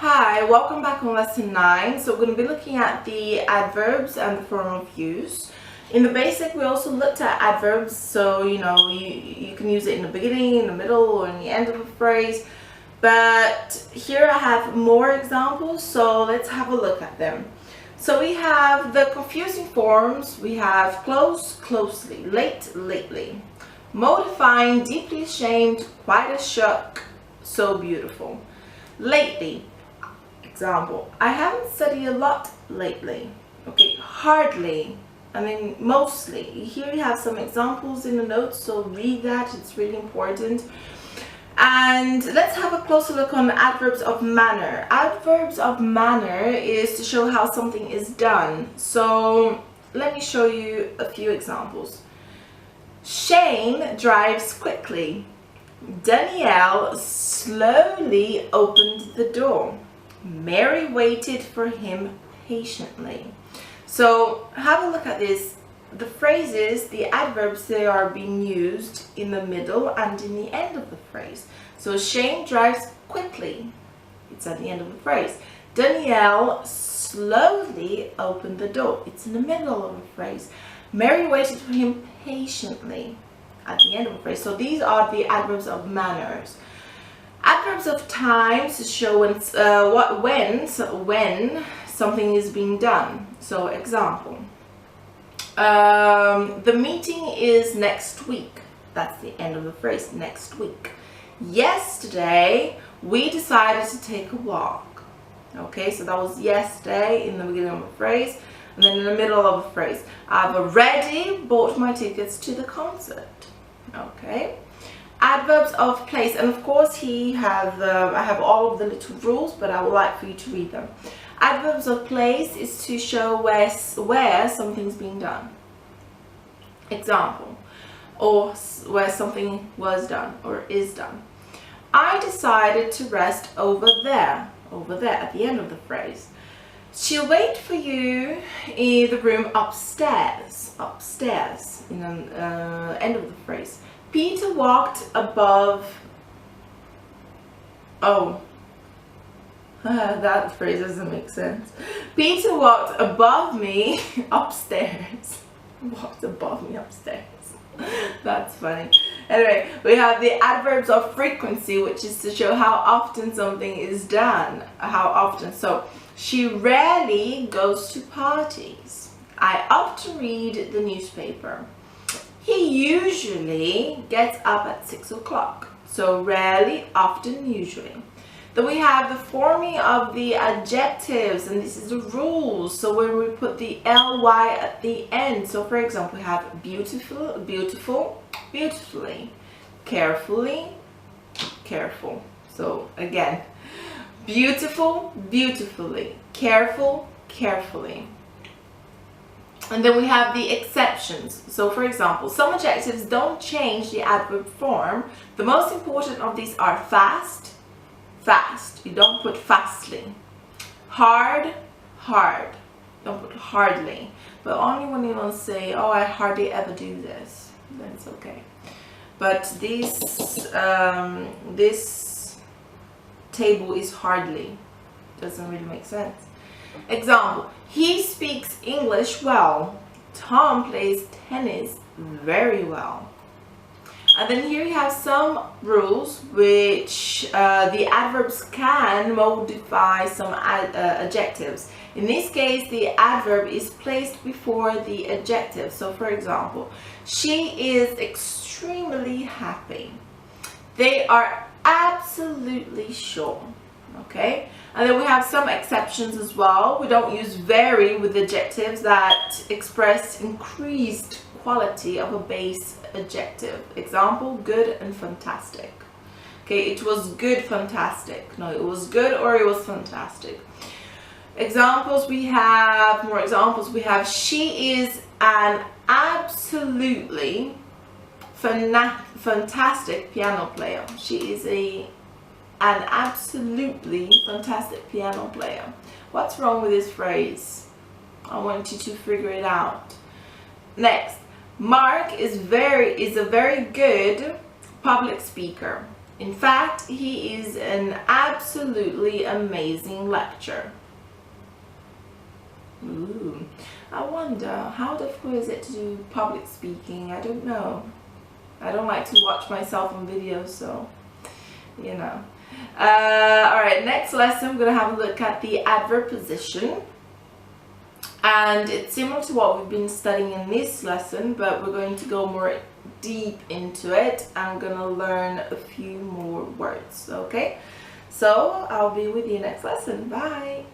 Hi, welcome back on lesson 9. So we're going to be looking at the adverbs and the form of use. In the basic, we also looked at adverbs, so you can use it in the beginning, in the middle, or in the end of a phrase. But here I have more examples, so let's have a look at them. So we have the confusing forms. We have close, closely, late, lately, modifying, deeply ashamed, quite a shock, so beautiful. Lately. Example, I haven't studied a lot lately. Okay, hardly, mostly. Here you have some examples in the notes, so read that, it's really important. And let's have a closer look on adverbs of manner. Adverbs of manner is to show how something is done. So let me show you a few examples. Shane drives quickly. Danielle slowly opened the door. Mary waited for him patiently. So have a look at this. The phrases, the adverbs, they are being used in the middle and in the end of the phrase. So Shane drives quickly. It's at the end of the phrase. Danielle slowly opened the door. It's in the middle of the phrase. Mary waited for him patiently at the end of the phrase. So these are the adverbs of manners. Adverbs of time to show when something is being done. So example, the meeting is next week. That's the end of the phrase, next week. Yesterday we decided to take a walk. Okay, so that was yesterday in the beginning of the phrase, and then in the middle of the phrase, I've already bought my tickets to the concert. Okay. Adverbs of place, and of course I have all of the little rules, but I would like for you to read them. Adverbs of place is to show where something's being done. Example, or where something was done or is done. I decided to rest over there at the end of the phrase. She'll wait for you in the room upstairs in the end of the phrase. Peter walked above. That phrase doesn't make sense. Peter walked above me upstairs. Walked above me upstairs. That's funny. Anyway, we have the adverbs of frequency, which is to show how often something is done. How often. So, she rarely goes to parties. I often read the newspaper. He usually gets up at 6 o'clock. So rarely, often, usually. Then we have the forming of the adjectives, and this is the rules. So when we put the ly at the end. So for example, we have beautiful, beautiful, beautifully, carefully, careful. So again, beautiful, beautifully, careful, carefully. And then we have the exceptions. So for example, some adjectives don't change the adverb form. The most important of these are fast, fast. You don't put fastly. Hard, hard. Don't put hardly. But only when you want to say, oh, I hardly ever do this. Then it's okay. But this table is hardly. Doesn't really make sense. Example, he speaks English well. Tom plays tennis very well. And then here you have some rules which the adverbs can modify some adjectives. In this case, the adverb is placed before the adjective. So for example, she is extremely happy. They are absolutely sure. Okay, and then we have some exceptions as well. We don't use very with adjectives that express increased quality of a base adjective. Example, good and fantastic. Okay, it was good, fantastic. No, it was good or it was fantastic. Examples, we have more examples. We have she is an absolutely fantastic piano player. She is an absolutely fantastic piano player. What's wrong with this phrase? I want you to figure it out. Next, Mark is a very good public speaker. In fact, he is an absolutely amazing lecturer. Ooh, I wonder how difficult is it to do public speaking? I don't know. I don't like to watch myself on videos, so you know. Alright, next lesson we're going to have a look at the adverb position. And it's similar to what we've been studying in this lesson, but we're going to go more deep into it. I'm going to learn a few more words, okay? So I'll be with you next lesson. Bye!